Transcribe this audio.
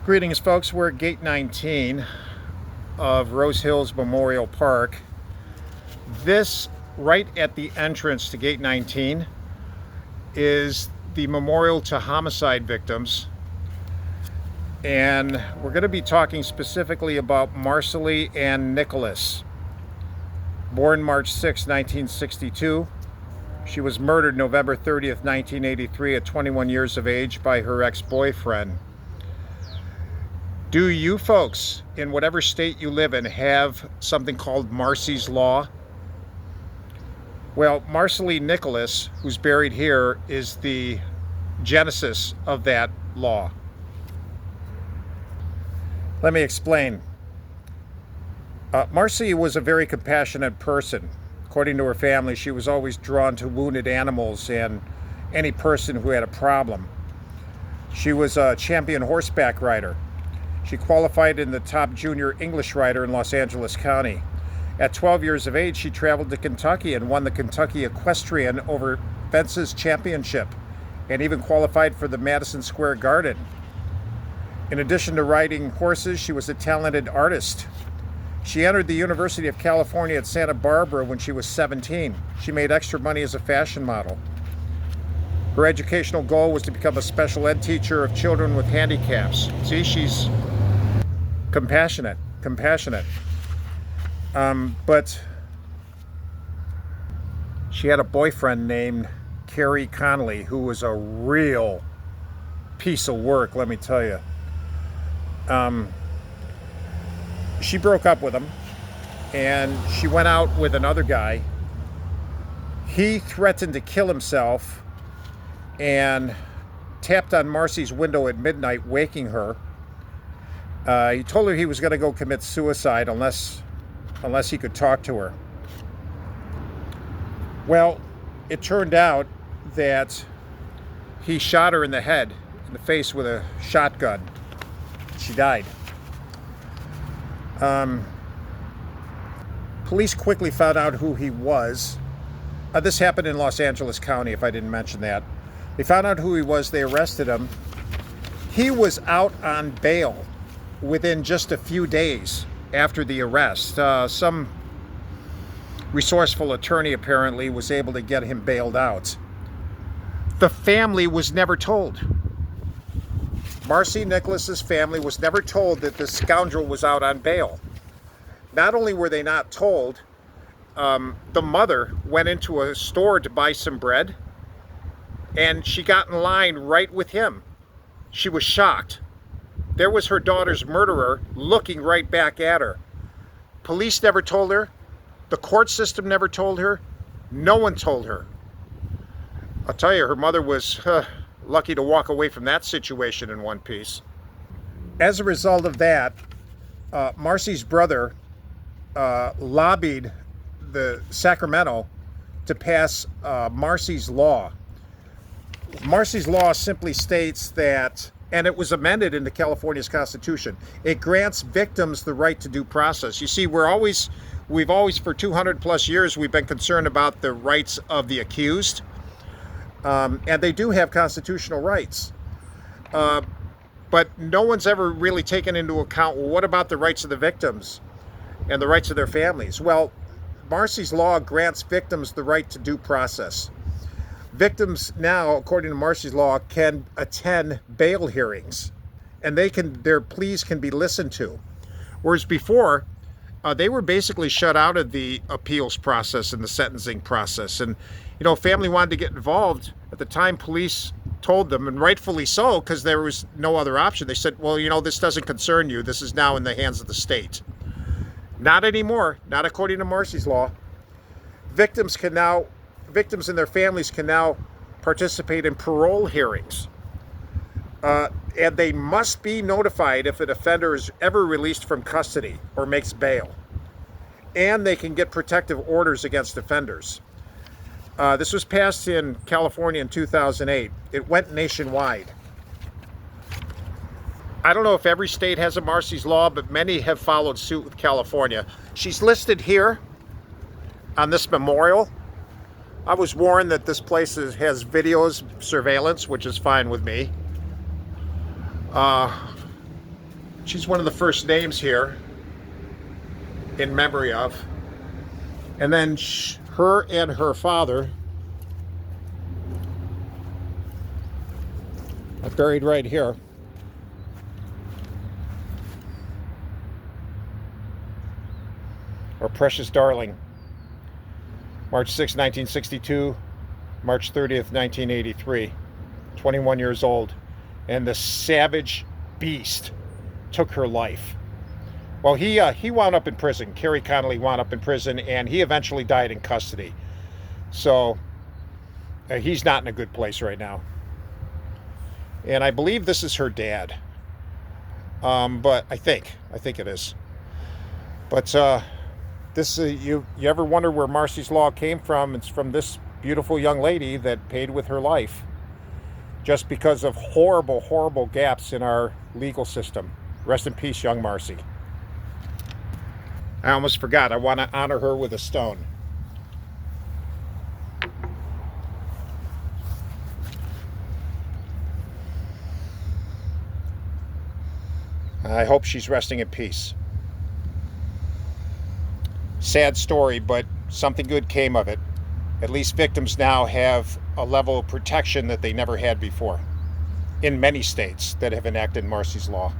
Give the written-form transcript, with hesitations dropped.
Greetings, folks. We're at Gate 19 of Rose Hills Memorial Park. This, right at the entrance to Gate 19, is the memorial to homicide victims. And we're going to be talking specifically about Marsalee Ann Nicholas. Born March 6, 1962. She was murdered November 30th, 1983 at 21 years of age by her ex-boyfriend. Do you folks, in whatever state you live in, have something called Marsy's Law? Well, Marsalee Nicholas, who's buried here, is the genesis of that law. Let me explain. Marsy was a very compassionate person. According to her family, she was always drawn to wounded animals and any person who had a problem. She was a champion horseback rider. She qualified in the top junior English rider in Los Angeles County. At 12 years of age, she traveled to Kentucky and won the Kentucky Equestrian over Fences Championship and even qualified for the Madison Square Garden. In addition to riding horses, she was a talented artist. She entered the University of California at Santa Barbara when she was 17. She made extra money as a fashion model. Her educational goal was to become a special ed teacher of children with handicaps. See, she's compassionate. But she had a boyfriend named Kerry Connolly, who was a real piece of work, let me tell you. She broke up with him, and she went out with another guy. He threatened to kill himself and tapped on Marcy's window at midnight, waking her. He told her he was going to go commit suicide unless he could talk to her. Well, it turned out that he shot her in the face with a shotgun. She died. Police quickly found out who he was. This happened in Los Angeles County, if I didn't mention that. They found out who he was. They arrested him. He was out on bail within just a few days after the arrest. Some resourceful attorney apparently was able to get him bailed out. The family was never told. Marcy Nicholas's family was never told that this scoundrel was out on bail. Not only were they not told, the mother went into a store to buy some bread, and she got in line right with him. She was shocked. There was her daughter's murderer looking right back at her. Police never told her. The court system never told her. No one told her. I'll tell you, her mother was lucky to walk away from that situation in one piece. As a result of that, Marcy's brother lobbied the Sacramento to pass Marsy's Law. Marsy's Law simply states that, and it was amended into California's Constitution, it grants victims the right to due process. You see, we've always for 200 plus years, we've been concerned about the rights of the accused. And they do have constitutional rights. But no one's ever really taken into account, well, what about the rights of the victims and the rights of their families? Well, Marsy's Law grants victims the right to due process. Victims now, according to Marsy's Law, can attend bail hearings, and their pleas can be listened to. Whereas before, they were basically shut out of the appeals process and the sentencing process. And, you know, family wanted to get involved. At the time, police told them, and rightfully so, because there was no other option. They said, well, you know, this doesn't concern you. This is now in the hands of the state. Not anymore. Not according to Marsy's Law. Victims and their families can now participate in parole hearings. And they must be notified if an offender is ever released from custody or makes bail. And they can get protective orders against offenders. This was passed in California in 2008. It went nationwide. I don't know if every state has a Marsy's Law, but many have followed suit with California. She's listed here on this memorial. I was warned that this place has videos surveillance, which is fine with me. She's one of the first names here in memory of. And then her and her father are buried right here. Our precious darling. March 6, 1962, March 30th, 1983. 21 years old. And the savage beast took her life. Well, he wound up in prison. Kerry Connolly wound up in prison, and he eventually died in custody. So he's not in a good place right now. And I believe this is her dad. But I think it is. But this you ever wonder where Marsy's Law came from? It's from this beautiful young lady that paid with her life just because of horrible, horrible gaps in our legal system. Rest in peace, young Marsy. I almost forgot. I want to honor her with a stone. I hope she's resting in peace. Sad story, but something good came of it. At least victims now have a level of protection that they never had before in many states that have enacted Marsy's Law.